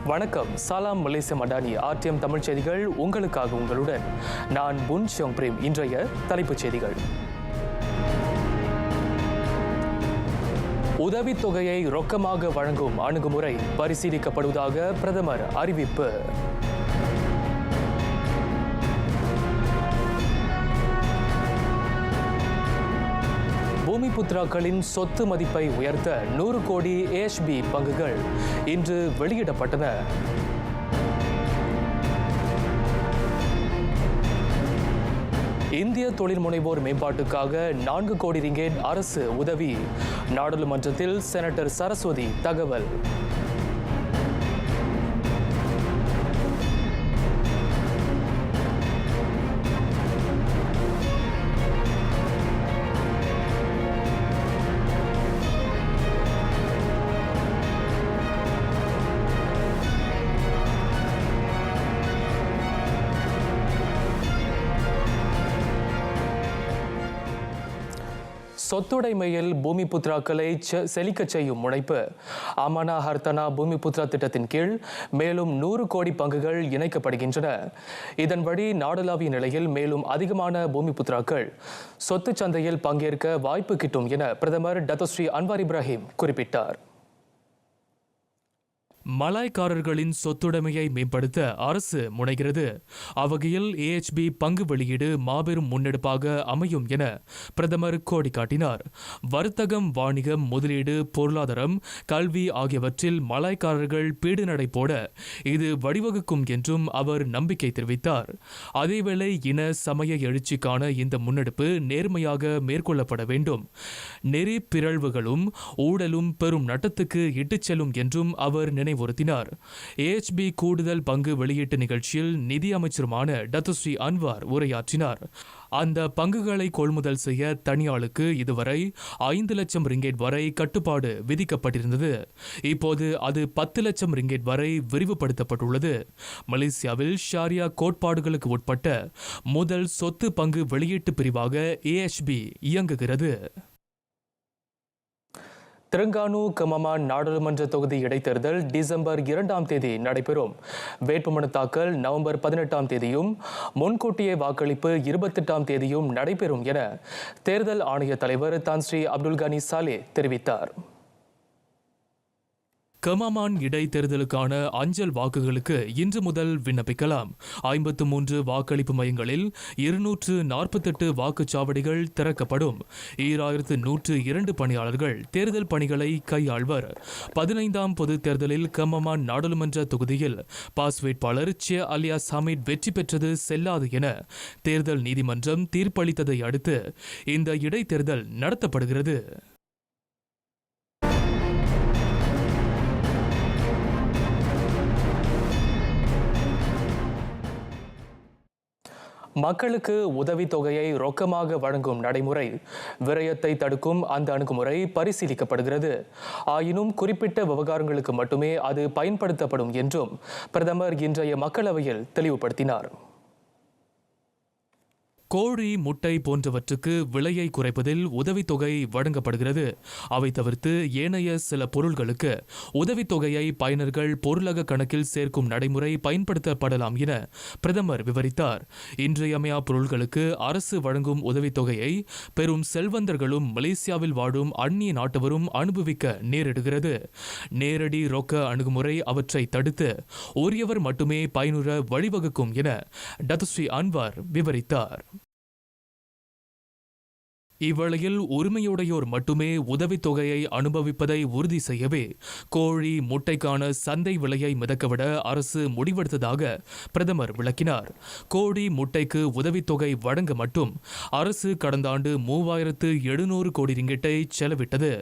வணக்கம். சலாம் மலேசிய மடானி ஆர்டிஎம் தமிழ் செய்திகள் உங்களுக்காக உங்களுடன் நான் புன் ஷியோங் பிரேம். இன்றைய தலைப்புச் செய்திகள். உதவித்தொகையை ரொக்கமாக வழங்கும் அணுகுமுறை பரிசீலிக்கப்படுவதாக பிரதமர் அறிவிப்பு. பூமிபுத்ராக்களின் சொத்து மதிப்பை உயர்த்த 100 கோடி AHB பங்குகள் இன்று வெளியிடப்பட்டன. இந்திய தொழில் முனைவோர் மேம்பாட்டுக்காக 4 கோடி ரிங்கேட் அரசு உதவி. நாடாளுமன்றத்தில் செனட்டர் சரஸ்வதி தகவல். சொத்துடைமையில் பூமிபுத்ராக்களை செழிக்கச் செய்யும் முனைப்பு. அமானா ஹர்த்தனா பூமிபுத்ரா திட்டத்தின் கீழ் மேலும் 100 கோடி பங்குகள் இணைக்கப்படுகின்றன. இதன்படி நாடளாவிய நிலையில் மேலும் அதிகமான பூமிபுத்ராக்கள் சொத்து சந்தையில் பங்கேற்க வாய்ப்பு கிட்டும் என பிரதமர் டத்தோஸ்ரீ அன்வார் இப்ராஹிம் குறிப்பிட்டார். மலாய்க்காரர்களின் சொத்துடைமையை மேம்படுத்த அரசு முனைகிறது. அவ்வகையில் AHB பங்கு வெளியீடு மாபெரும் முன்னெடுப்பாக அமையும் என பிரதமர் கோடி காட்டினார். வர்த்தகம், வாணிகம், முதலீடு, பொருளாதாரம், கல்வி ஆகியவற்றில் மலாய்க்காரர்கள் பீடுநடை போட இது வழிவகுக்கும் என்றும் அவர் நம்பிக்கை தெரிவித்தார். அதேவேளை இன சமய எழுச்சிக்கான இந்த முன்னெடுப்பு நேர்மையாக மேற்கொள்ளப்பட வேண்டும். நெறி பிறழ்வுகளும் ஊழலும் பெரும் நட்டத்துக்கு இட்டுச் செல்லும் என்றும் அவர் நினைவுறுத்தினார். AHB கூடுதல் பங்கு வெளியீட்டு நிகழ்ச்சியில் நிதி அமைச்சருமான டத்தோஸ்ரீ அன்வார் உரையாற்றினார். அந்த பங்குகளை கொள்முதல் செய்ய தனியாளுக்கு இதுவரை 5 லட்சம் ரிங்கேட் வரை கட்டுப்பாடு விதிக்கப்பட்டிருந்தது. இப்போது அது 10 லட்சம் ரிங்கேட் வரை விரிவுபடுத்தப்பட்டுள்ளது. மலேசியாவில் ஷாரியா கோட்பாடுகளுக்கு உட்பட்ட முதல் சொத்து பங்கு வெளியீட்டு பிரிவாக AHB இயங்குகிறது. தெலுங்கானு கமமான் நாடாளுமன்ற தொகுதி இடைத்தேர்தல் டிசம்பர் 2ஆம் தேதி நடைபெறும். வேட்புமனு தாக்கல் நவம்பர் 18ஆம் தேதியும் முன்கூட்டியே வாக்களிப்பு 28ஆம் தேதியும் நடைபெறும் என தேர்தல் ஆணைய தலைவர் தான் ஸ்ரீ அப்துல் கனி சாலே தெரிவித்தார். கமாமான் இடைத்தேர்தலுக்கான அஞ்சல் வாக்குகளுக்கு இன்று முதல் விண்ணப்பிக்கலாம். 53 வாக்களிப்பு மையங்களில் 248 வாக்குச்சாவடிகள் திறக்கப்படும். 2102 பணியாளர்கள் தேர்தல் பணிகளை கையாள்வர். 15ஆம் பொது தேர்தலில் கமாமான் நாடாளுமன்ற தொகுதியில் பாஸ் வேட்பாளர் சே அலியாஸ் ஹமீட் வெற்றி பெற்றது செல்லாது என தேர்தல் நீதிமன்றம் தீர்ப்பளித்ததை அடுத்து இந்த இடைத்தேர்தல் நடத்தப்படுகிறது. மக்களுக்கு உதவித்தொகையை ரொக்கமாக வழங்கும் நடைமுறை விரயத்தை தடுக்கும் அந்த அணுகுமுறை பரிசீலிக்கப்படுகிறது. ஆயினும் குறிப்பிட்ட விவகாரங்களுக்கு மட்டுமே அது பயன்படுத்தப்படும் என்றும் பிரதமர் இன்றைய மக்களவையில் தெளிவுபடுத்தினார். கோழி, முட்டை போன்றவற்றுக்கு விலையை குறைப்பதில் உதவித்தொகை வழங்கப்படுகிறது. அவை தவிர்த்து ஏனைய சில பொருள்களுக்கு உதவித்தொகையை பயனர்கள் பொருளக கணக்கில் சேர்க்கும் நடைமுறை பயன்படுத்தப்படலாம் என பிரதமர் விவரித்தார். இன்றியமையா பொருள்களுக்கு அரசு வழங்கும் உதவித்தொகையை பெரும் செல்வந்தர்களும் மலேசியாவில் வாழும் அந்நிய நாட்டவரும் அனுபவிக்க நேரிடுகிறது. நேரடி ரொக்க அணுகுமுறை அவற்றை தடுத்து உரியவர் மட்டுமே பயனுற வழிவகுக்கும் என டத்தோஸ்ரீ அன்வார் விவரித்தார். இவ்வேளையில் உரிமையுடையோர் மட்டுமே உதவித்தொகையை அனுபவிப்பதை உறுதி செய்யவே கோழி, முட்டைக்கான சந்தை விலையை மிதக்கவிட அரசு முடிவெடுத்ததாக பிரதமர் விளக்கினார். கோழி, முட்டைக்கு உதவித்தொகை வழங்க மட்டும் அரசு கடந்த ஆண்டு 3700 கோடி ரிங்கெட்டை செலவிட்டது.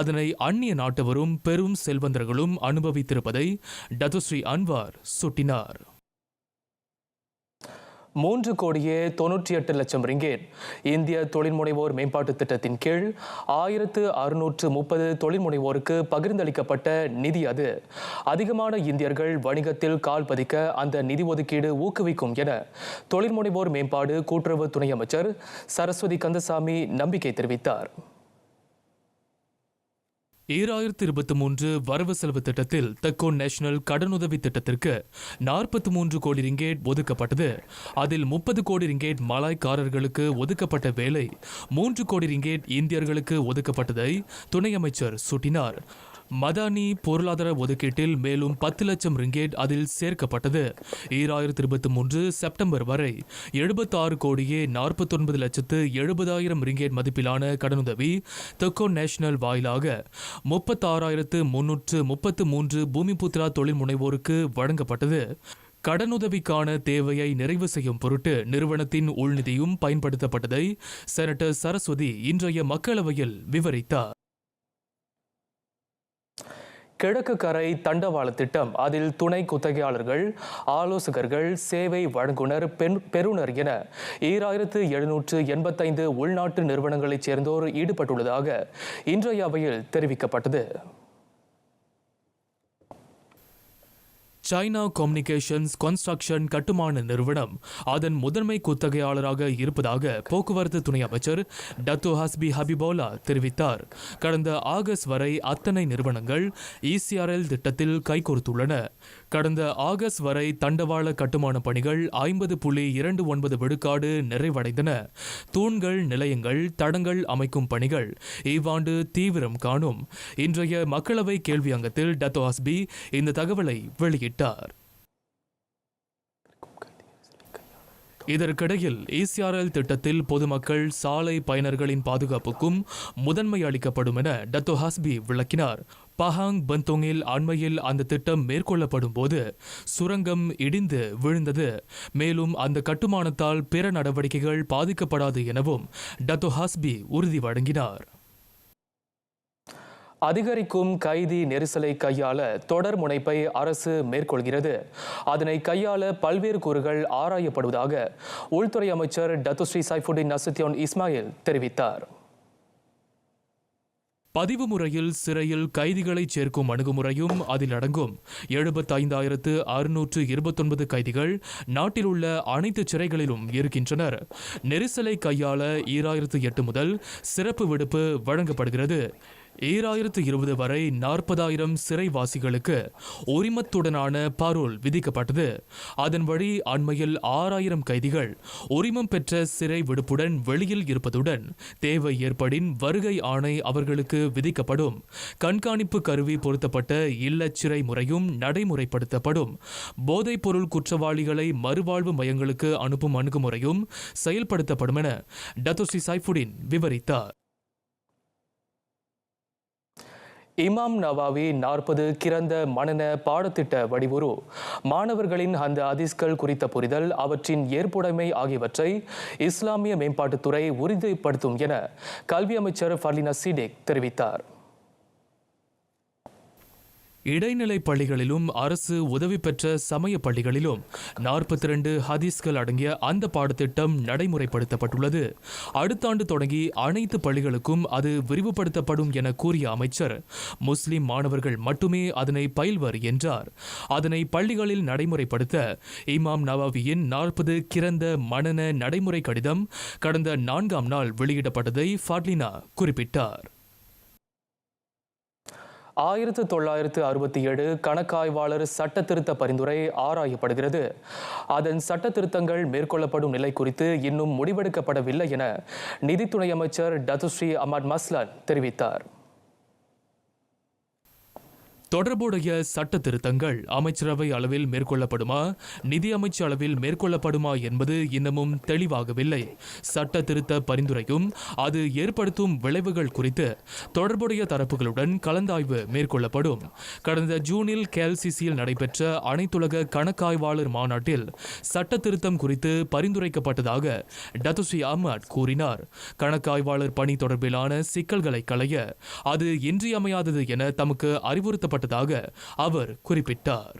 அதனை அந்நிய நாட்டவரும் பெரும் செல்வந்தர்களும் அனுபவித்திருப்பதை டத்தோஸ்ரீ அன்வார் சுட்டினார். 3 கோடியே 98 லட்சம் ரிங்கேட் இந்திய தொழில் முனைவோர் மேம்பாட்டு திட்டத்தின் கீழ் 1630 தொழில் முனைவோருக்கு பகிர்ந்தளிக்கப்பட்ட நிதி. அது அதிகமான இந்தியர்கள் வணிகத்தில் கால் பதிக்க அந்த நிதி ஒதுக்கீடு ஊக்குவிக்கும் என தொழில் முனைவோர் மேம்பாடு கூட்டுறவு துணை அமைச்சர் சரஸ்வதி கந்தசாமி நம்பிக்கை தெரிவித்தார். 2023 வரவு செலவு திட்டத்தில் தெக்கோன் நேஷனல் கடனுதவி திட்டத்திற்கு 43 கோடி ரிங்கேட் ஒதுக்கப்பட்டது. அதில் 30 கோடி ரிங்கேட் மலாய்க்காரர்களுக்கு ஒதுக்கப்பட்ட வேளை 3 கோடி ரிங்கேட் இந்தியர்களுக்கு ஒதுக்கப்பட்டதை துணை அமைச்சர் சுட்டினார். மதானி பொருளாதார ஒதுக்கீட்டில் மேலும் 10 லட்சம் ரிங்கேட் அதில் சேர்க்கப்பட்டது. 2023 செப்டம்பர் வரை 76 கோடியே 49 லட்சத்து 70,000 ரிங்கேட் மதிப்பிலான கடனுதவி தெக்கோன் நேஷனல் வாயிலாக 36,333 பூமிபுத்ரா தொழில் முனைவோருக்கு வழங்கப்பட்டது. கடனுதவிக்கான தேவையை நிறைவு செய்யும் பொருட்டு நிறுவனத்தின் உள்நிதியும் பயன்படுத்தப்பட்டதை செனட்டர் சரஸ்வதி இன்றைய மக்களவையில் விவரித்தார். கிழக்கு கரை தண்டவாள திட்டம், அதில் துணை குத்தகையாளர்கள், ஆலோசகர்கள், சேவை வழங்குனர், பெறுநர் என 2785 உள்நாட்டு நிறுவனங்களைச் சேர்ந்தோர் ஈடுபட்டுள்ளதாக இன்றைய அவையில் தெரிவிக்கப்பட்டது. சைனா கம்யூனிகேஷன்ஸ் கன்ஸ்ட்ரக்ஷன் கட்டுமான நிறுவனம் அதன் முதன்மை குத்தகையாளராக இருப்பதாக போக்குவரத்து துணை அமைச்சர் டத்தோ ஹஸ்பி ஹபிபோலா தெரிவித்தார். கடந்த ஆகஸ்ட் வரை அத்தனை நிறுவனங்கள் ECRL திட்டத்தில் கைகோர்த்துள்ளன. கடந்த ஆகஸ்ட் வரை தண்டவாள கட்டுமான பணிகள் 50.29 விழுக்காடு நிறைவடைந்தன. தூண்கள், நிலையங்கள், தடங்கள் அமைக்கும் பணிகள் இவ்வாண்டு தீவிரம் காணும். இன்றைய மக்களவை கேள்வி அங்கத்தில் டத்தோ ஹஸ்பி இந்த தகவலை வெளியிட்டார். இதற்கிடையில் ECRL திட்டத்தில் பொதுமக்கள், சாலை பயனர்களின் பாதுகாப்புக்கும் முதன்மை அளிக்கப்படும் என டத்தோ ஹஸ்பி விளக்கினார். பஹாங் பந்தோங்கில் அண்மையில் அந்த திட்டம் மேற்கொள்ளப்படும் போது சுரங்கம் இடிந்து விழுந்தது. மேலும் அந்த கட்டுமானத்தால் பிற நடவடிக்கைகள் பாதிக்கப்படாது எனவும் டத்தோ ஹஸ்பி உறுதி வழங்கினார். அதிகரிக்கும் கைதி நெரிசலை கையாள தொடர் முனைப்பை அரசு மேற்கொள்கிறது. அதனை கையாள பல்வேறு கூறுகள் ஆராயப்படுவதாக உள்துறை அமைச்சர் டத்துஸ்ரீ சைஃபுடின் நசுத்தியோன் இஸ்மாயில் தெரிவித்தார். பதிவு முறையில் சிறையில் கைதிகளை சேர்க்கும் அணுகுமுறையும் அதில் அடங்கும். 75,629 கைதிகள் நாட்டில் உள்ள அனைத்து சிறைகளிலும் இருக்கின்றனர். நெரிசலை கையாள 2008 முதல் சிறப்பு விடுப்பு வழங்கப்படுகிறது. 2020 வரை 40,000 சிறைவாசிகளுக்கு உரிமத்துடனான பரோல் விதிக்கப்பட்டது. அதன் வழி அண்மையில் 6,000 கைதிகள் உரிமம் பெற்ற சிறை விடுப்புடன் வெளியில் இருப்பதுடன் தேவை ஏற்படின் வருகை ஆணை அவர்களுக்கு விதிக்கப்படும். கண்காணிப்பு கருவி பொருத்தப்பட்ட இல்லச் சிறை முறையும் நடைமுறைப்படுத்தப்படும். போதைப் பொருள் குற்றவாளிகளை மறுவாழ்வு மையங்களுக்கு அனுப்பும் அணுகுமுறையும் செயல்படுத்தப்படும் என டத்துஸ்ரீ சைஃபுடின் விவரித்தார். இமாம் நவாவி 40 கிறந்த மனன பாடத்திட்ட வடிவுரு, மாணவர்களின் அந்த ஹதீஸ்கள் குறித்த புரிதல், அவற்றின் ஏற்புடைமை ஆகியவற்றை இஸ்லாமிய மேம்பாட்டுத்துறை உறுதிப்படுத்தும் என கல்வி அமைச்சர் ஃபர்லினா சிடேக் தெரிவித்தார். இடைநிலை பள்ளிகளிலும் அரசு உதவி பெற்ற சமய பள்ளிகளிலும் 42 ஹதீஸ்கள் அடங்கிய அந்த பாடத்திட்டம் நடைமுறைப்படுத்தப்பட்டுள்ளது. அடுத்த ஆண்டு தொடங்கி அனைத்து பள்ளிகளுக்கும் அது விரிவுபடுத்தப்படும் என கூறிய அமைச்சர், முஸ்லிம் மாணவர்கள் மட்டுமே அதனை பயில்வர் என்றார். அதனை பள்ளிகளில் நடைமுறைப்படுத்த இமாம் நவாவியின் 40 கிறந்த மனன நடைமுறை கடிதம் கடந்த 4ஆம் நாள் வெளியிடப்பட்டதை ஃபர்லினா குறிப்பிட்டார். 1967 கணக்காய்வாளர் சட்ட திருத்த பரிந்துரை ஆராயப்படுகிறது. அதன் சட்ட திருத்தங்கள் மேற்கொள்ளப்படும் நிலை குறித்து இன்னும் முடிவெடுக்கப்படவில்லை என நிதித்துறை அமைச்சர் டத்துஸ்ரீ அஹ்மத் மஸ்லான் தெரிவித்தார். தொடர்புடைய சட்ட திருத்தங்கள் அமைச்சரவை அளவில் மேற்கொள்ளப்படுமா, நிதி அமைச்சு அளவில் மேற்கொள்ளப்படுமா என்பது இன்னமும் தெளிவாகவில்லை. சட்ட திருத்த பரிந்துரையும் அது ஏற்படுத்தும் விளைவுகள் குறித்து தொடர்புடைய தரப்புகளுடன் கலந்தாய்வு மேற்கொள்ளப்படும். கடந்த ஜூனில் கேஎல்சிசியில் நடைபெற்ற அனைத்துலக கணக்காய்வாளர் மாநாட்டில் சட்ட திருத்தம் குறித்து பரிந்துரைக்கப்பட்டதாக டத்துஸ்ரீ அஹ்மத் கூறினார். கணக்காய்வாளர் பணி தொடர்பிலான சிக்கல்களை களைய அது இன்றியமையாதது என தமக்கு அறிவுறுத்தப்பட்டதாக அவர் குறிப்பிட்டார்.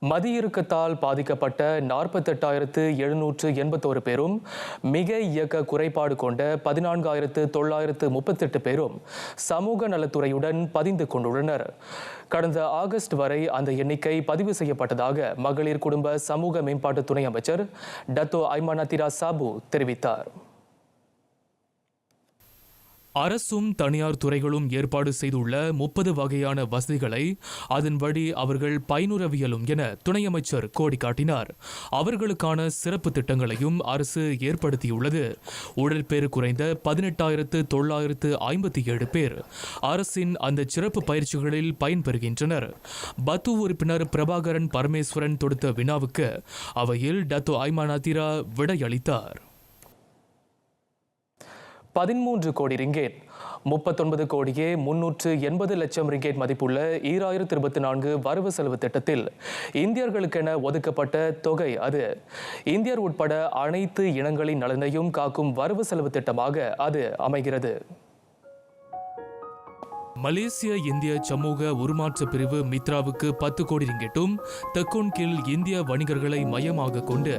மதியிறுக்கத்தால் பாதிக்கப்பட்ட 48,781 பேரும், மிக இயக்க குறைபாடு கொண்ட 14,938 பேரும் சமூக நலத்துறையுடன் பதிந்து கொண்டுள்ளனர். கடந்த ஆகஸ்ட் வரை அந்த எண்ணிக்கை பதிவு செய்யப்பட்டதாக மகளிர் குடும்ப சமூக மேம்பாட்டு துணை அமைச்சர் டத்தோ ஐமானா திரா சாபு தெரிவித்தார். அரசும் தனியார் துறைகளும் ஏற்பாடு செய்துள்ள 30 வகையான வசதிகளை அதன்படி அவர்கள் பயனுறவியலும் என துணை அமைச்சர் கோடி காட்டினார். அவர்களுக்கான சிறப்பு திட்டங்களையும் அரசு ஏற்படுத்தியுள்ளது. உடற்பேறு குறைந்த 18,957 பேர் அரசின் அந்த சிறப்பு பயிற்சிகளில் பயன்பெறுகின்றனர். பத்து உறுப்பினர் பிரபாகரன் பரமேஸ்வரன் தொடுத்த வினாவுக்கு அவையில் டத்தோ ஐமான் அதிரா விடையளித்தார். 13 கோடி ரிங்கேட் 39 கோடியே 380 லட்சம் ரிங்கேட் மதிப்புள்ள 2024 வரவு செலவு திட்டத்தில் இந்தியர்களுக்கென ஒதுக்கப்பட்ட தொகை அது. இந்தியர் உட்பட அனைத்து இனங்களின் நலனையும் காக்கும் வரவு செலவு திட்டமாக அது அமைகிறது. மலேசிய இந்திய சமூக உருமாற்ற பிரிவு மித்ராவுக்கு 10 கோடி ரிங்கெட்டும் தெக்கோன் கீழ் இந்திய வணிகர்களை மையமாக கொண்டு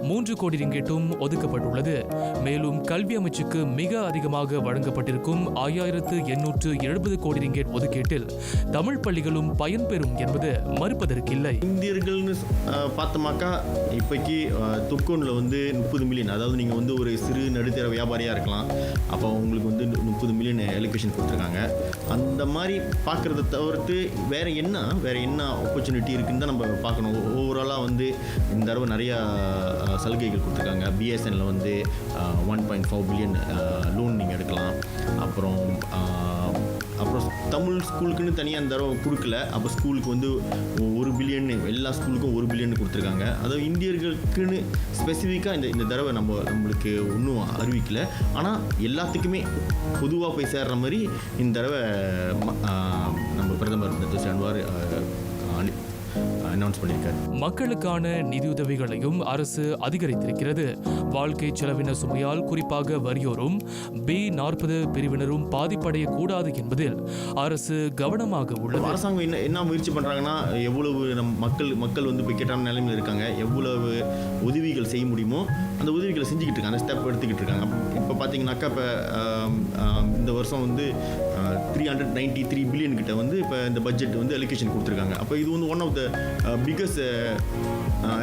3 கோடி ரிங்கெட்டும் ஒதுக்கப்பட்டுள்ளது. மேலும் கல்வி அமைச்சுக்கு மிக அதிகமாக வழங்கப்பட்டிருக்கும் 5870 கோடி ரிங்கெட் ஒதுக்கீட்டில் தமிழ் பள்ளிகளும் பயன்பெறும் என்பது மறுப்பதற்கில்லை. இந்தியர்கள்னு பார்த்தோமாக்கா இப்போக்கி தொக்கோனில் வந்து 30 மில்லியன், அதாவது நீங்கள் வந்து ஒரு சிறு நடுத்தர வியாபாரியாக இருக்கலாம், அப்போ உங்களுக்கு வந்து 30 மில்லியன் அலோகேஷன் கொடுத்துருக்காங்க. அந்த மாதிரி பார்க்குறத தவிர்த்து வேறு என்ன ஆப்பர்ச்சுனிட்டி இருக்குன்னு தான் நம்ம பார்க்கணும். ஓவராலாக வந்து இந்த தடவை நிறையா சலுகைகள் கொடுத்துருக்காங்க. பிஎஸ்என்னில் வந்து 1.5 பில்லியன் லோன் நீங்கள் எடுக்கலாம். அப்புறம் தமிழ் ஸ்கூலுக்குன்னு தனியாக இந்த தடவை கொடுக்கல. அப்போ ஸ்கூலுக்கு வந்து 1 பில்லியன், எல்லா ஸ்கூலுக்கும் 1 பில்லியன் கொடுத்துருக்காங்க. அதாவது இந்தியர்களுக்குன்னு ஸ்பெசிஃபிக்காக இந்த தடவை நம்மளுக்கு ஒன்றும் அறிவிக்கல. ஆனால் எல்லாத்துக்குமே பொதுவாக போய் சேர்ற மாதிரி இந்த தடவை நம்ம பிரதமர் டத்தோ அன்வார் அனௌன்ஸ் பண்ணியிருக்காரு. மக்களுக்கான நிதியுதவிகளையும் அரசு அதிகரித்திருக்கிறது. வாழ்க்கை செலவின சுமையால் குறிப்பாக வறியோரும் B40 பிரிவினரும் பாதிப்படையக்கூடாது என்பதில் அரசு கவனமாக உள்ளது. அரசாங்கம் என்ன முயற்சி பண்ணுறாங்கன்னா, எவ்வளவு மக்கள் வந்து பிக்கெட்டான நிலைமையில் இருக்காங்க, எவ்வளவு உதவிகள் செய்ய முடியுமோ அந்த உதவிகளை செஞ்சுக்கிட்டு இருக்காங்க, ஸ்டெப் எடுத்துக்கிட்டு இருக்காங்க. இப்போ பார்த்தீங்கன்னாக்கா இப்போ இந்த வருஷம் வந்து 393 பில்லியன் கிட்ட வந்து இப்போ இந்த பட்ஜெட் வந்து அலோகேஷன் கொடுத்துருக்காங்க. அப்போ இது வந்து one of the biggest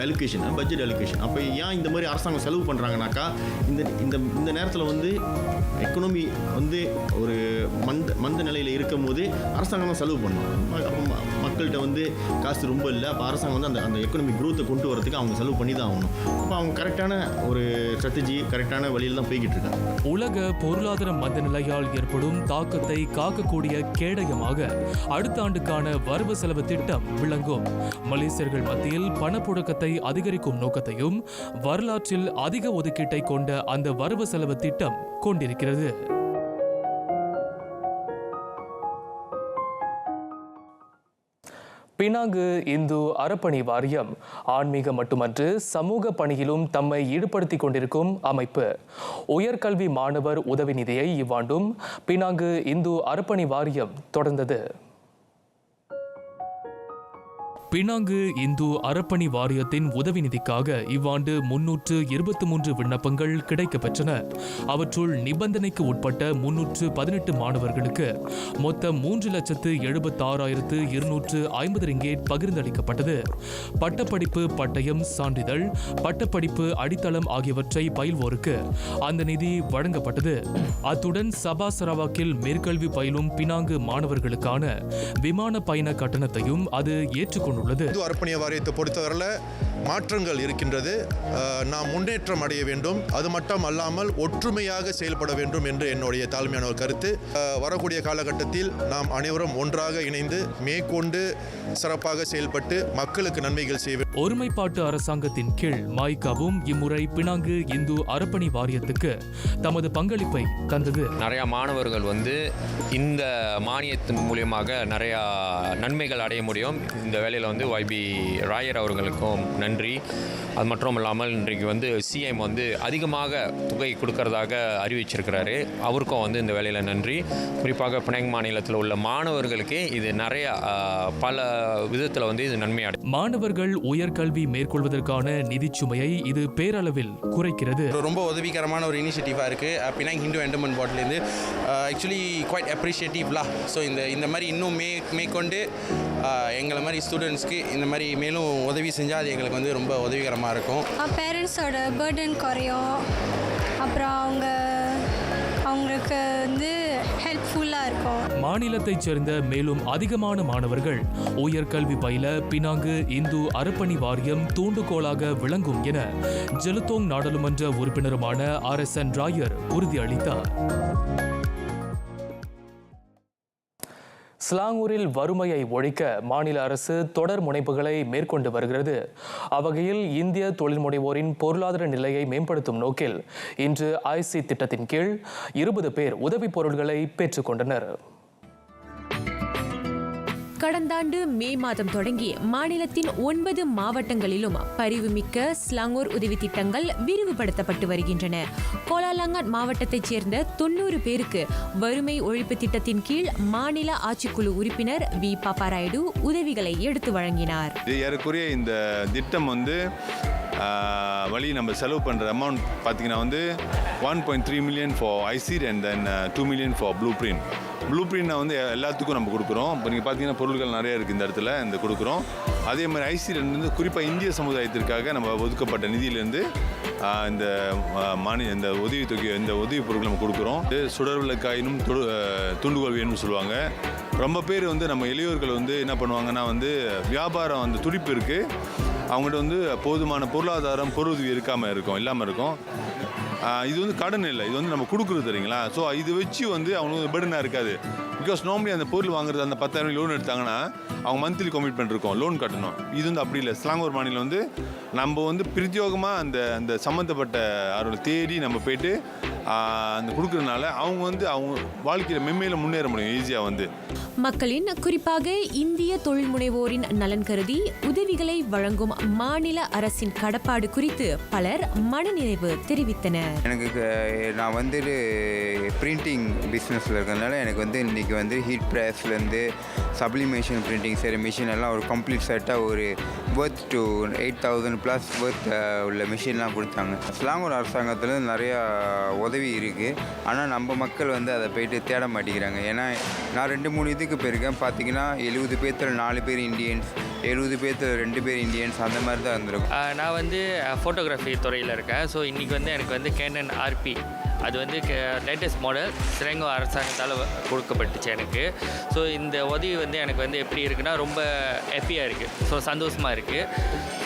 allocation, budget allocation. அப்போ ஏன் இந்த மாதிரி அரசாங்கம் செலவு பண்ணுறாங்கனாக்கா, இந்த நேரத்தில் வந்து எக்கனாமி வந்து ஒரு மந்த நிலையில் இருக்கும் போது அரசாங்கம் தான் செலவு பண்ணணும். அப்போ மக்கள்கிட்ட வந்து காசு ரொம்ப இல்லை. அப்போ அரசாங்கம் வந்து அந்த எக்கனாமிக் க்ரோத்தை கொண்டு வரதுக்கு அவங்க செலவு பண்ணி தான் ஆகணும். அப்போ அவங்க கரெக்டான ஒரு ஸ்ட்ராட்டஜி, கரெக்டான வழியில் தான் போய்கிட்டு இருக்காங்க. உலக பொருளாதார மந்த நிலையால் ஏற்படும் தாக்கத்தை காக்கக்கூடிய கேடயமாக அடுத்த ஆண்டுக்கான வரவு செலவு திட்டம் விளங்கும். மலேசியர்கள் மத்தியில் பணப்புழக்கத்தை அதிகரிக்கும் நோக்கத்தையும் வரலாற்றில் அதிக ஒதுக்கீட்டை கொண்ட அந்த வரவு செலவு திட்டம் கொண்டிருக்கிறது. பினாங்கு இந்து அறப்பணி வாரியம் ஆன்மீக மட்டுமன்று சமூக பணியிலும் தம்மை ஈடுபடுத்திக் கொண்டிருக்கும் அமைப்பு. உயர்கல்வி மாணவர் உதவி நிதியை இவ்வாண்டும் பினாங்கு இந்து அறப்பணி வாரியம் தொடர்ந்தது. பினாங்கு இந்து அறப்பணி வாரியத்தின் உதவி நிதிக்காக இவ்வாண்டு 323 விண்ணப்பங்கள் கிடைக்கப்பெற்றன. அவற்றுள் நிபந்தனைக்கு உட்பட்ட 318 மாணவர்களுக்கு மொத்தம் 3,76,250 ரிங்கேட் பகிர்ந்தளிக்கப்பட்டது. பட்டப்படிப்பு பட்டயம், சான்றிதழ், பட்டப்படிப்பு அடித்தளம் ஆகியவற்றை பயில்வோருக்கு அந்த நிதி வழங்கப்பட்டது. அத்துடன் சபா சரவாக்கில் மேற்கல்வி பயிலும் பினாங்கு மாணவர்களுக்கான விமான பயண கட்டணத்தையும் அது ஏற்றுக்கொண்டுள்ளது. இந்து அறப்பணி வாரியத்தை பொறுத்தவரையில் மாற்றங்கள் இருக்கின்றது. நாம் முன்னேற்றம் அடைய வேண்டும். அது மட்டும் அல்லாமல் ஒற்றுமையாக செயல்பட வேண்டும் என்று என்னுடைய தாழ்மையான ஒரு கருத்து. வரக்கூடிய காலகட்டத்தில் நாம் அனைவரும் ஒன்றாக இணைந்து மேற்கொண்டு சிறப்பாக செயல்பட்டு மக்களுக்கு நன்மைகள் செய்ய வேண்டும். ஒருமைப்பாட்டு அரசாங்கத்தின் கீழ் மாய்காவும் இம்முறை பினாங்கு இந்து அறப்பணி வாரியத்துக்கு தமது பங்களிப்பை தந்தது. நிறைய மாணவர்கள் வந்து இந்த மானியத்தின் மூலியமாக நிறைய நன்மைகள் அடைய முடியும். இந்த வேலையில் வந்து YB ராயர் அவர்களுக்கும் நன்றி. அது மட்டும் இல்லாமல் இன்றைக்கு வந்து CM வந்து அதிகமாக தொகை கொடுக்கறதாக அறிவிச்சிருக்கிறாரு. அவருக்கும் வந்து இந்த வேலையில் நன்றி. குறிப்பாக பினாங் மாநிலத்தில் உள்ள மாணவர்களுக்கு இது நிறைய பல விதத்தில் வந்து இது நன்மை அடையும். மாணவர்கள் உயர்கல்வி மேற்கொள்வதற்கான நிதிச்சுமையை இது பேரளவில் குறைக்கிறது. ரொம்ப உதவிகரமான ஒரு இனிஷியேட்டிவாக இருக்குது பினாங் ஹிந்து என்டர்மெண்ட் போர்ட்லேருந்து. ஆக்சுவலி குவைட் அப்ரிஷியேட்டிவ்லாம். ஸோ இந்த மாதிரி இன்னும் மேற்கொண்டு எங்களை மாதிரி ஸ்டூடெண்ட்ஸ்க்கு இந்த மாதிரி மேலும் உதவி செஞ்சால் அது எங்களுக்கு வந்து ரொம்ப உதவிகரமாக இருக்கும். பேரண்ட்ஸோட பர்டன் குறையும். அப்புறம் அவங்களுக்கு எனக்கு வந்து ஹெல்ப்ஃபுல்லாக இருக்கும். மாநிலத்தைச் சேர்ந்த மேலும் அதிகமான மாணவர்கள் உயர்கல்வி பயில பினாங்கு இந்து அறப்பணி வாரியம் தூண்டுகோலாக விளங்கும் என ஜெலுத்தோங் நாடாளுமன்ற உறுப்பினருமான RSN ராயர் உறுதியளித்தார். ஸ்லாங்கூரில் வறுமையை ஒழிக்க மாநில அரசு தொடர் முனைப்புகளை மேற்கொண்டு வருகிறது. அவ்வகையில் இந்திய தொழில் முனைவோரின் பொருளாதார நிலையை மேம்படுத்தும் நோக்கில் இன்று IC திட்டத்தின் கீழ் 20 பேர் உதவிப் பொருட்களை பெற்றுக்கொண்டனர். கடந்த ஆண்டு மே மாதம் தொடங்கி மாநிலத்தின் 9 மாவட்டங்களிலும் பரிவுமிக்க ஸ்லாங்கூர் உதவி திட்டங்கள் விரிவுபடுத்தப்பட்டு வருகின்றன. கோலாலங்காட் மாவட்டத்தைச் சேர்ந்த 90 பேருக்கு வறுமை ஒழிப்பு திட்டத்தின் கீழ் மாநில ஆட்சிக்குழு உறுப்பினர் V. பாப்பாராயுடு உதவிகளை எடுத்து வழங்கினார். ஏறக்குறைய இந்த திட்டம் வழி நம்ம செலவு பண்ணுற அமௌண்ட் பார்த்தீங்கன்னா 1.3 மில்லியன் ஃபார் ஐசிட் and then 2 million for blueprint. Blueprint எல்லாத்துக்கும் நம்ம கொடுக்குறோம். இப்போ நீங்கள் பார்த்தீங்கன்னா பொருட்கள் நிறைய இருக்குது இந்த இடத்துல இந்த கொடுக்குறோம். அதே மாதிரி ஐசிட் குறிப்பாக இந்திய சமுதாயத்திற்காக நம்ம ஒதுக்கப்பட்ட நிதியிலேருந்து இந்த இந்த உதவித்தொகை இந்த உதவி பொருட்கள் நம்ம கொடுக்குறோம். சுடர் விளக்காயினும் துண்டுகோல் வேணும்னு சொல்லுவாங்க. ரொம்ப பேர் நம்ம இளையோர்கள் என்ன பண்ணுவாங்கன்னா வியாபாரம் அந்த துடிப்பு இருக்குது, அவங்கள்ட்ட போதுமான பொருளாதாரம் பொருளுதவி இல்லாமல் இருக்கும். இது கடன் இல்லை, இது நம்ம கொடுக்குறது தெரியுங்களா. ஸோ இது வச்சு அவங்களுக்கு பர்டனாக இருக்காது. பிகாஸ் நார்மலி அந்த பொருள் வாங்குறது அந்த 10,000 லோன் எடுத்தாங்கன்னா அவங்க மந்த்லி கமிட்மெண்ட் இருக்கும், லோன் கட்டணும். இது அப்படி இல்லை. ஸ்லாங்கூர் மாநிலம் நம்ம பிரத்யோகமாக அந்த சம்மந்தப்பட்ட அவர்களை தேடி நம்ம போயிட்டு அந்த கொடுக்கறதுனால அவங்க வாழ்க்கையில் மென்மேலும் முன்னேற முடியும் ஈஸியாக. மக்களின் குறிப்பாக இந்திய தொழில் முனைவோரின் நலன் கருதி உதவிகளை வழங்கும் மாநில அரசின் கடப்பாடு குறித்து பலர் மனநிறைவு தெரிவித்தனர். நான் பிரிண்டிங் பிஸ்னஸில் இருக்கிறதுனால எனக்கு இன்னைக்கு ஹீட் ப்ரெஸ்லேருந்து சப்ளிமேஷன் பிரிண்டிங் செய்கிற மிஷின் எல்லாம் ஒரு கம்ப்ளீட் செட்டாக ஒரு ஒர்த் டு 8,000 ப்ளஸ் ஒர்த் உள்ள மிஷின்லாம் கொடுத்தாங்க. ஸ்லாங்கூர் அரசாங்கத்தில் நிறையா உதவி இருக்குது. ஆனால் நம்ம மக்கள் அதை போயிட்டு தேட மாட்டேங்கிறாங்க. ஏன்னா நான் 2-3 இதுக்கு போயிருக்கேன். பார்த்தீங்கன்னா 70 பேர்த்தில் 4 பேர் இந்தியன்ஸ், 70 பேர்த்தில் 2 பேர் இந்தியன்ஸ், அந்த மாதிரி தான் இருந்திருக்கும். நான் ஃபோட்டோகிராஃபி துறையில் இருக்கேன். ஸோ இன்றைக்கி எனக்கு Canon RP அது லேட்டஸ்ட் மாடல் ஸ்லாங்கூர் அரசாங்கத்தால் கொடுக்கப்பட்டுச்சு எனக்கு. ஸோ இந்த உதவி எனக்கு எப்படி இருக்குன்னா ரொம்ப ஹாப்பியாக இருக்குது. ஸோ சந்தோஷமாக இருக்குது.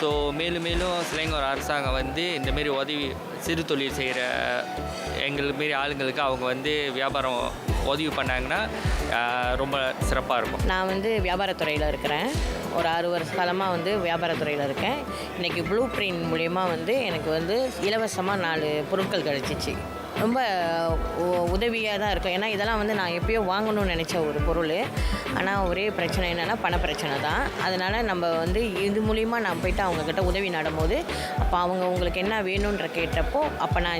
ஸோ மேலும் மேலும் ஸ்லாங்கூர் அரசாங்கம் இந்தமாரி உதவி சிறு தொழில் செய்கிற எங்களுக்கு மாரி ஆளுங்களுக்கு அவங்க வியாபாரம் உதவி பண்ணாங்கன்னா ரொம்ப சிறப்பாக இருக்கும். நான் வியாபாரத்துறையில் இருக்கிறேன். ஒரு 6 வருஷ காலமாக வியாபாரத்துறையில் இருக்கேன். இன்றைக்கி ப்ளூ பிரிண்ட் மூலயமா எனக்கு இலவசமாக 4 பொருட்கள் கிடச்சிச்சு. ரொம்ப உதவியாக தான் இருக்கும். ஏன்னா இதெல்லாம் நான் எப்பயோ வாங்கணும்னு நினச்ச ஒரு பொருள். ஆனால் ஒரே பிரச்சனை என்னென்னா பணப்பிரச்சனை தான். அதனால் நம்ம இது மூலிமா நான் போய்ட்டு அவங்கக்கிட்ட உதவி நாடும்போது அப்போ அவங்க உங்களுக்கு என்ன வேணுன்ற கேட்டப்போ அப்போ நான்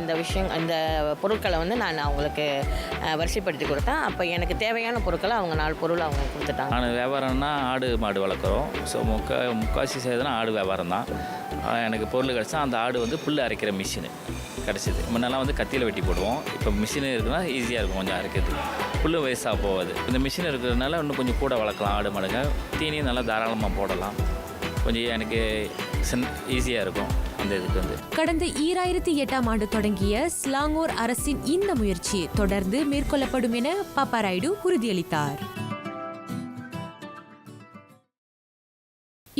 இந்த பொருட்களை நான் அவங்களுக்கு வரிசைப்படுத்தி கொடுத்தேன். அப்போ எனக்கு தேவையான பொருட்களை அவங்க 4 பொருள் அவங்க கொடுத்துட்டாங்க. நான் வியாபாரம்னா ஆடு மாடு வளர்க்குறோம். ஸோ முக்கால்வாசி செய்யறதுனா ஆடு வியாபாரம் தான். எனக்கு பொருள் கிடச்சா அந்த ஆடு புல் அரைக்கிற மிஷினு கிடச்சிது. முன்னெல்லாம் கத்தியில் வெட்டி போடுவோம். இப்போ மிஷின் இருக்குன்னா ஈஸியாக இருக்கும் கொஞ்சம் அரைக்கிறதுக்கு. புல்லும் வேஸ்ட்டாக போகாது. இந்த மிஷின் இருக்கிறதுனால இன்னும் கொஞ்சம் கூட வளர்க்கலாம் ஆடு மாடுங்க. தீனியும் நல்லா தாராளமாக போடலாம். கொஞ்சம் எனக்கு ஈஸியாக இருக்கும் அந்த இதுக்கு. கடந்த 2008ஆம் ஆண்டு தொடங்கிய ஸ்லாங்கூர் அரசின் இந்த முயற்சி தொடர்ந்து மேற்கொள்ளப்படும் என பாப்பாராயுடு உறுதியளித்தார்.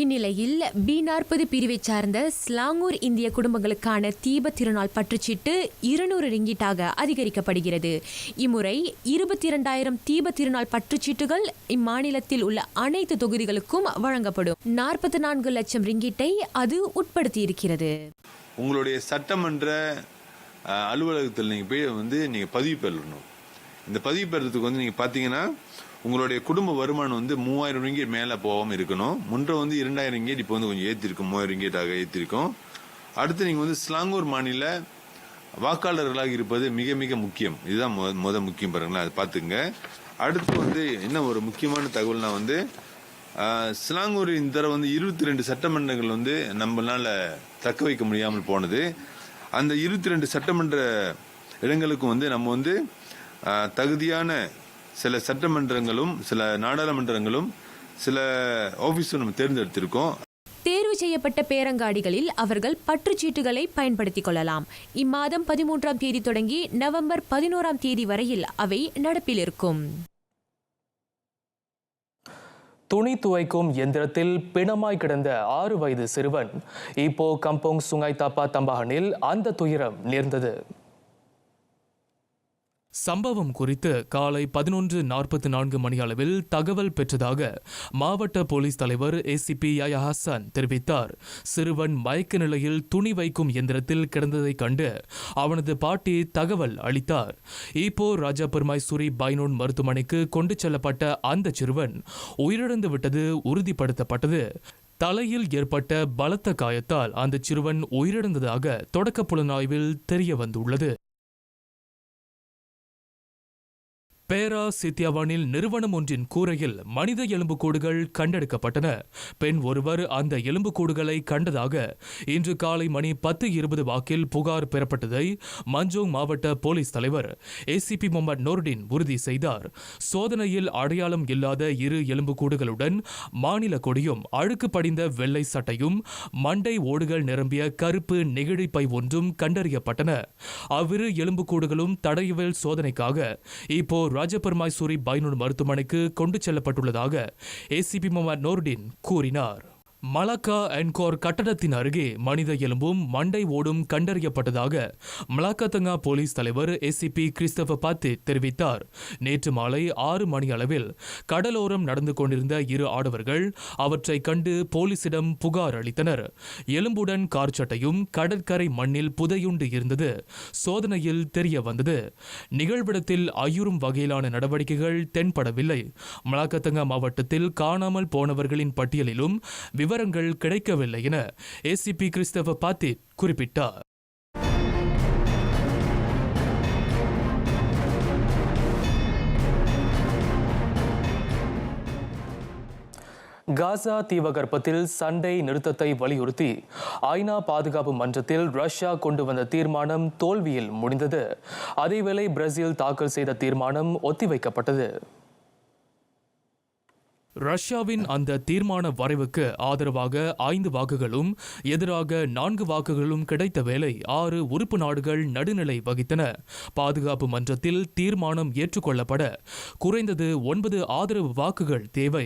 இந்நிலையில் B40 பிரிவை சார்ந்த ஸ்லாங்கூர் இந்திய குடும்பங்களுக்கான தீப திருநாள் பற்றுச்சீட்டு 200 ரிங்கிட்டாக அதிகரிக்கப்படுகிறது. இம்முறை 22,000 தீப திருநாள் பற்றுச்சீட்டுகள் இம்மாநிலத்தில் உள்ள அனைத்து தொகுதிகளுக்கும் வழங்கப்படும். 44 லட்சம் ரிங்கிட்டை அது உட்படுத்தியிருக்கிறது. உங்களுடைய சட்டமன்ற அலுவலகத்தில் நீங்கள் போய் நீங்கள் பதிவு பெறணும். இந்த பதிவு பெறதுக்கு நீங்கள் பார்த்தீங்கன்னா உங்களுடைய குடும்ப வருமானம் 3,000 ரிங்கேட் மேலே போகாமல் இருக்கணும். முன்றை 2,000 ரிங்கேட் இப்போ கொஞ்சம் ஏற்றிருக்கும், 3,000 ரிங்கேட்டாக ஏற்றிருக்கும். அடுத்து நீங்கள் ஸ்லாங்கூர் மாநில வாக்காளர்களாக இருப்பது மிக மிக முக்கியம். இதுதான் முக்கியம் பாருங்களேன், அதை பார்த்துங்க. அடுத்து என்ன ஒரு முக்கியமான தகவல்னா ஸ்லாங்கூர் இந்த தடவை 22 சட்டமன்றங்கள் நம்மளால தக்க வைக்க முடியாமல் போனது. அந்த 22 சட்டமன்ற இடங்களுக்கும் நம்ம தகுதியான சில சட்டமன்றங்களும் சில நாடாளுமன்றங்களும் சில ஆபீஸும் நம்ம தேர்ந்தெடுத்திருக்கோம். தேர்வு செய்யப்பட்ட பேரங்காடிகளில் அவர்கள் பற்றுச்சீட்டுகளை பயன்படுத்திக் கொள்ளலாம். இம்மாதம் 13ஆம் தேதி தொடங்கி நவம்பர் 11ஆம் தேதி வரையில் அவை நடப்பில் இருக்கும். துணி துவைக்கும் எந்திரத்தில் பிணமாய் கிடந்த 6 வயது சிறுவன் இப்போ கம்போங் சுங்காய் தாப்பா தம்பாகனில் அந்த துயரம் நேர்ந்தது. சம்பவம் குறித்து காலை 11:44 மணியளவில் தகவல் பெற்றதாக மாவட்ட போலீஸ் தலைவர் ஏசிபி யாயா ஹசன் தெரிவித்தார். சிறுவன் மயக்க நிலையில் துணி வைக்கும் எந்திரத்தில் கிடந்ததைக் கண்டு அவனது பாட்டி தகவல் அளித்தார். இப்போ ராஜா பெருமாய் சூரி பைனோன் மருத்துவமனைக்கு கொண்டு செல்லப்பட்ட அந்த சிறுவன் உயிரிழந்து விட்டது உறுதிப்படுத்தப்பட்டது. தலையில் ஏற்பட்ட பலத்த காயத்தால் அந்த சிறுவன் உயிரிழந்ததாக தொடக்க புலனாய்வில் தெரிய வந்துள்ளது. பேரா சித்தியாவானில் நிறுவனம் ஒன்றின் கூரையில் மனித எலும்புக்கூடுகள் கண்டெடுக்கப்பட்டன. பெண் ஒருவர் அந்த எலும்புக்கூடுகளை கண்டதாக இன்று காலை மணி 10:20 வாக்கில் புகார் பெறப்பட்டதை மஞ்சோங் மாவட்ட போலீஸ் தலைவர் ஏசிபி முகமது நோர்டின் உறுதி செய்தார். சோதனையில் அடையாளம் இல்லாத 2 எலும்புக்கூடுகளுடன் மாநில கொடியும் அழுக்கு படிந்த வெள்ளை சட்டையும் மண்டை ஓடுகள் நிரம்பிய கருப்பு நெகிழி பை ஒன்றும் கண்டறியப்பட்டன. அவ்விரு எலும்புக்கூடுகளும் தடயவியல் சோதனைக்காக இப்போ ராஜபெருமாய் சூரி பைனூன் மருத்துவமனைக்கு கொண்டு செல்லப்பட்டுள்ளதாக ஏசிபி முகமது நோர்டின் கூறினார். மலாக்கா என்கோர் கட்டடத்தின் அருகே மனித எலும்பும் மண்டை ஓடும் கண்டறியப்பட்டதாக மலாக்கா போலீஸ் தலைவர் ஏசிபி கிறிஸ்டபர் பாத்தி தெரிவித்தார். நேற்று மாலை 6 மணி அளவில் கடலோரம் நடந்து கொண்டிருந்த 2 ஆடவர்கள் அவற்றை கண்டு போலீசிடம் புகார் அளித்தனர். எலும்புடன் கார் சட்டையும் கடற்கரை மண்ணில் புதையுண்டு இருந்தது சோதனையில் தெரிய வந்தது. நிகழ்விடத்தில் ஐயுறும் வகையிலான நடவடிக்கைகள் தென்படவில்லை. மலாக்கா மாவட்டத்தில் காணாமல் போனவர்களின் பட்டியலிலும் விவரங்கள் கிடைக்கவில்லை என ஏசிபி கிறிஸ்டபர் பாத்தி குறிப்பிட்டார். காசா தீபகற்பத்தில் சண்டை நிறுத்தத்தை வலியுறுத்தி ஐநா பாதுகாப்பு மன்றத்தில் ரஷ்யா கொண்டு வந்த தீர்மானம் தோல்வியில் முடிந்தது. அதேவேளை பிரேசில் தாக்கல் செய்த தீர்மானம் ஒத்திவைக்கப்பட்டது. ரஷ்யாவின் அந்த தீர்மான வரைவுக்கு ஆதரவாக 5 வாக்குகளும் எதிராக 4 வாக்குகளும் கிடைத்த வேளை 6 உறுப்பு நாடுகள் நடுநிலை வகித்தன. பாதுகாப்பு மன்றத்தில் தீர்மானம் ஏற்றுக்கொள்ளப்பட குறைந்தது 9 ஆதரவு வாக்குகள் தேவை.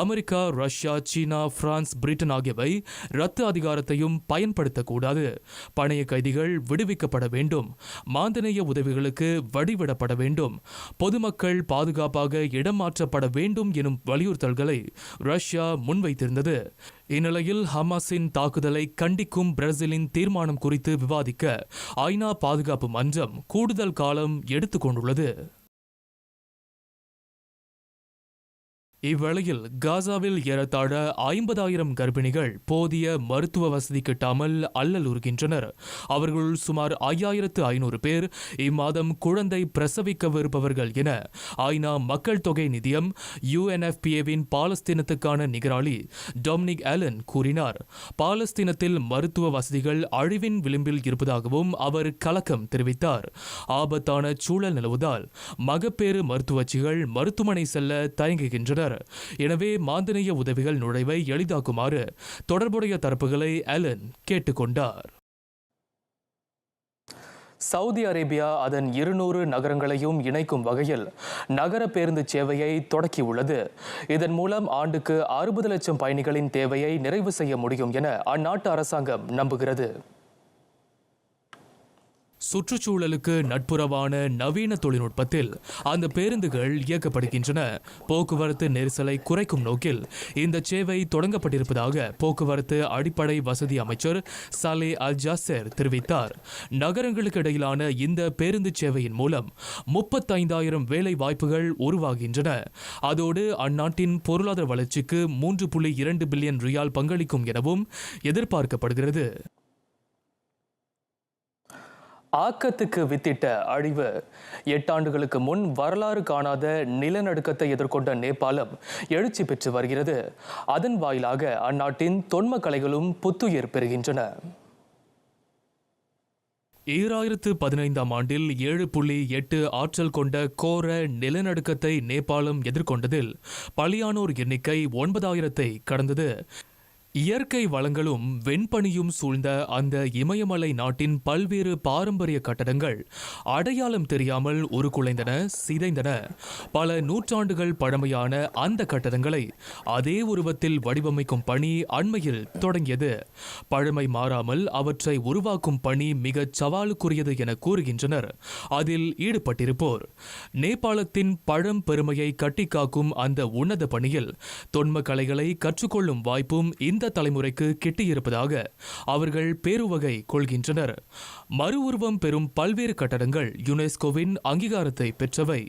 அமெரிக்கா, ரஷ்யா, சீனா, பிரான்ஸ், பிரிட்டன் ஆகியவை ரத்து அதிகாரத்தையும் பயன்படுத்தக்கூடாது. பணைய கைதிகள் விடுவிக்கப்பட வேண்டும். மாந்தநேய உதவிகளுக்கு வழிவிடப்பட வேண்டும். பொதுமக்கள் பாதுகாப்பாக இடம் மாற்றப்பட வேண்டும் எனும் வலியுறுத்தல் ரஷ்யா முன்வைத்திருந்தது. இந்நிலையில் ஹமாஸின் தாக்குதலை கண்டிக்கும் பிரேசிலின் தீர்மானம் குறித்து விவாதிக்க ஐநா பாதுகாப்பு மன்றம் கூடுதல் காலம் எடுத்துக்கொண்டுள்ளது. இவ்வேளையில் காசாவில் ஏறத்தாழ 50,000 கர்ப்பிணிகள் போதிய மருத்துவ வசதி கிட்டாமல் அல்லலுறுகின்றனர். அவர்களுள் சுமார் 5,500 பேர் இம்மாதம் குழந்தை பிரசவிக்கவிருப்பவர்கள் என ஐநா மக்கள் தொகை நிதியம் UNFPAவின் பாலஸ்தீனத்துக்கான நிகராளி டொமினிக் ஆலன் கூறினார். பாலஸ்தீனத்தில் மருத்துவ வசதிகள் அழிவின் விளிம்பில் இருப்பதாகவும் அவர் கலக்கம் தெரிவித்தார். ஆபத்தான சூழல் நிலவுவதால் மகப்பேறு மருத்துவச்சிகள் மருத்துவமனை செல்ல தயங்குகின்றனர். எனவே மாந்தநேய உதவிகள் நுழைவை எளிதாக்குமாறு தொடர்புடைய தரப்புகளை ஆலன் கேட்டுக்கொண்டார். சவுதி அரேபியா அதன் 200 நகரங்களையும் இணைக்கும் வகையில் நகர பேருந்து சேவையை தொடக்கியுள்ளது. இதன் மூலம் ஆண்டுக்கு 60 லட்சம் பயணிகளின் தேவையை நிறைவு செய்ய முடியும் என அந்நாட்டு அரசாங்கம் நம்புகிறது. சுற்றுச்சூழலுக்கு நட்புறவான நவீன தொழில்நுட்பத்தில் அந்த பேருந்துகள் இயக்கப்படுகின்றன. போக்குவரத்து நெரிசலை குறைக்கும் நோக்கில் இந்த சேவை தொடங்கப்பட்டிருப்பதாக போக்குவரத்து அடிப்படை வசதி அமைச்சர் சாலே அல் ஜாசர் தெரிவித்தார். நகரங்களுக்கு இடையிலான இந்த பேருந்து சேவையின் மூலம் 35,000 வேலை வாய்ப்புகள் உருவாகின்றன. அதோடு அந்நாட்டின் பொருளாதார வளர்ச்சிக்கு 3.2 பில்லியன் ரியால் பங்களிக்கும் எனவும் எதிர்பார்க்கப்படுகிறது. ஆக்கத்துக்கு வித்திட்ட அழிவு. 8 ஆண்டுகளுக்கு முன் வரலாறு காணாத நிலநடுக்கத்தை எதிர்கொண்ட நேபாளம் எழுச்சி பெற்று வருகிறது. அதன் வாயிலாக அந்நாட்டின் தொன்ம கலைகளும் புத்துயிர் பெறுகின்றன. 2015ஆம் ஆண்டில் 7.8 ஆற்றல் கொண்ட கோர நிலநடுக்கத்தை நேபாளம் எதிர்கொண்டதில் பலியானோர் எண்ணிக்கை 9,000ஐ கடந்தது. இயற்கை வளங்களும் வெண்பனியும் சூழ்ந்த அந்த இமயமலை நாட்டின் பல்வேறு பாரம்பரிய கட்டடங்கள் அடையாளம் தெரியாமல் உருக்குலைந்தன, சிதைந்தன. பல நூற்றாண்டுகள் பழமையான அந்த கட்டடங்களை அதே உருவத்தில் வடிவமைக்கும் பணி அண்மையில் தொடங்கியது. பழமை மாறாமல் அவற்றை உருவாக்கும் பணி மிகச் சவாலுக்குரியது என கூறுகின்றனர் அதில் ஈடுபட்டிருப்போர். நேபாளத்தின் பழம் பெருமையை கட்டிக்காக்கும் அந்த உன்னத பணியில் தொன்ம கலைகளை கற்றுக்கொள்ளும் வாய்ப்பும் இந்த தலைமுறைக்கு கிட்டியிருப்பதாக அவர்கள் பேருவகை கொள்கின்றனர். மறு உருவம் பெறும் பல்வேறு கட்டடங்கள் யுனெஸ்கோவின் அங்கீகாரத்தை பெற்றவை.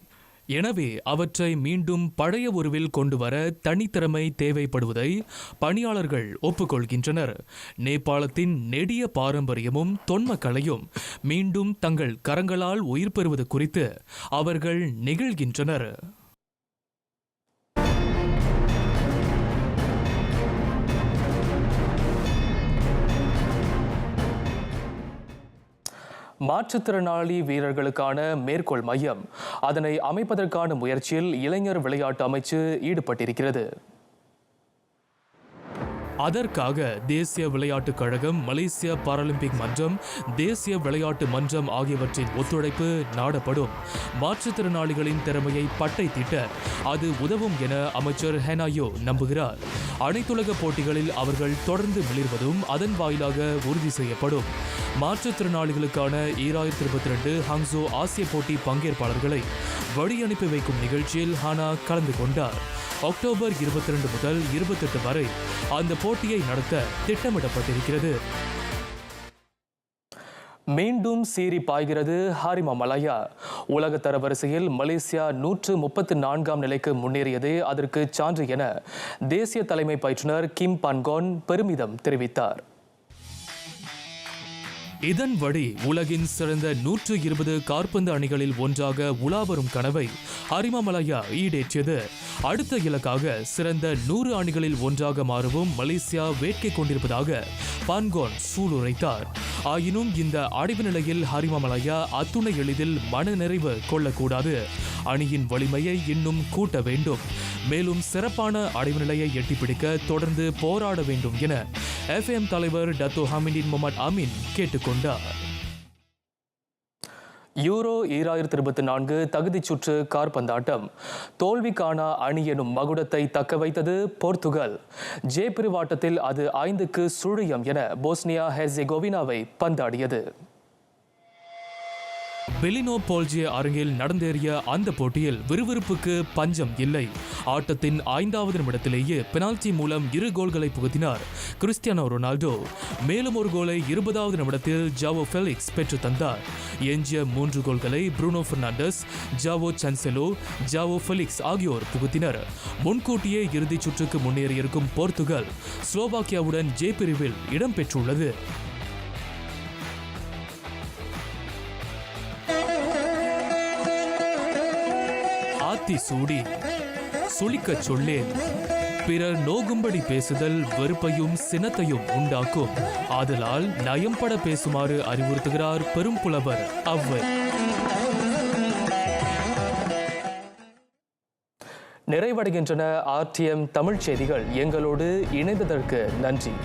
எனவே அவற்றை மீண்டும் பழைய உருவில் கொண்டுவர தனித்திறமை தேவைப்படுவதை பணியாளர்கள் ஒப்புக்கொள்கின்றனர். நேபாளத்தின் நெடிய பாரம்பரியமும் தொன்ம கலையும் மீண்டும் தங்கள் கரங்களால் உயிர் பெறுவது குறித்து அவர்கள் நெகிழ்கின்றனர். மாற்றுத்திறனாளி வீரர்களுக்கான மேற்கோள் மையம் அதனை அமைப்பதற்கான முயற்சியில் இளைஞர் விளையாட்டு அமைச்சு ஈடுபட்டிருக்கிறது. அதற்காக தேசிய விளையாட்டுக் கழகம், மலேசிய பாராலிம்பிக் மன்றம், தேசிய விளையாட்டு மன்றம் ஆகியவற்றின் ஒத்துழைப்பு நாடப்படும். மாற்றுத்திறனாளிகளின் திறமையை பட்டை தீட்ட அது உதவும் என அமைச்சர் ஹெனாயோ நம்புகிறார். அனைத்துலக போட்டிகளில் அவர்கள் தொடர்ந்து மிளிர்வதும் அதன் வாயிலாக உறுதி செய்யப்படும். மாற்றுத்திறனாளிகளுக்கான 2022 ஹாங்ஸோ ஆசிய போட்டி பங்கேற்பாளர்களை வழியனுப்பி வைக்கும் நிகழ்ச்சியில் ஹானா கலந்து கொண்டார். அக்டோபர் 22 முதல் 28 வரை அந்த போட்டியை நடத்த திட்டமிடப்பட்டிருக்கிறது. மீண்டும் சீறி பாய்கிறது ஹாரிமாமலாயா. உலக தரவரிசையில் மலேசியா 134ஆம் நிலைக்கு முன்னேறியதே அதற்கு சான்று என தேசிய தலைமை பயிற்றுனர் கிம் பன்கோன் பெருமிதம் தெரிவித்தார். இதன் வழி உலகின் சிறந்த 120 காற்பந்து அணிகளில் ஒன்றாக உலாவரும் கனவை ஹாரிமாமலாயா ஈடேற்றியது. அடுத்த இலக்காக சிறந்த 100 அணிகளில் ஒன்றாக மாறவும் மலேசியா வேட்கை கொண்டிருப்பதாக பன்கோன் சூளுரைத்தார். ஆயினும் இந்த அடைவு நிலையில் ஹாரிமாமலாயா அத்துணை எளிதில் மனநிறைவு கொள்ளக்கூடாது. அணியின் வலிமையை இன்னும் கூட்ட வேண்டும். மேலும் சிறப்பான அடைவு நிலையை எட்டிப்பிடிக்க தொடர்ந்து போராட வேண்டும் என FM தலைவர் டத்தோ ஹமிடின் முகமது அமீன் கேட்டுக்கொண்டார். யூரோ 2024 தகுதிச் சுற்று காற்பந்தாட்டம் தோல்விக்கான அணி எனும் மகுடத்தை தக்க வைத்தது போர்த்துகல். ஜே பிரிவாட்டத்தில் அது 5க்கு 0 என போஸ்னியா ஹெர்செகோவினாவை பந்தாடியது. பெலினோ போல்ஜிய அரங்கில் நடந்தேறிய அந்த போட்டியில் விறுவிறுப்புக்கு பஞ்சம் இல்லை. ஆட்டத்தின் 5வது நிமிடத்திலேயே பெனால்டி மூலம் 2 கோல்களை புகுத்தினார் கிறிஸ்டியானோ ரொனால்டோ. மேலும் ஒரு கோலை 20வது நிமிடத்தில் ஜாவோ ஃபெலிக்ஸ் பெற்று தந்தார். எஞ்சிய 3 கோல்களை Bruno Fernandes, Joao Cancelo, Joao Felix ஆகியோர் புகுத்தினர். முன்கூட்டியே இறுதிச் சுற்றுக்கு முன்னேறியிருக்கும் போர்த்துகல் ஸ்லோவாக்கியாவுடன் ஜே பிரிவில் இடம்பெற்றுள்ளது. சூடி சுளிக்கச் சொல்லேன். பிறர் நோகும்படி பேசுதல் வெறுப்பையும் சினத்தையும் உண்டாக்கும். ஆதலால் நயம்பட பேசுமாறு அறிவுறுத்துகிறார் பெரும் புலவர் அவ்வை. நிறைவடைகின்றன RTM தமிழ் செய்திகள். எங்களோடு இணைந்ததற்கு நன்றி.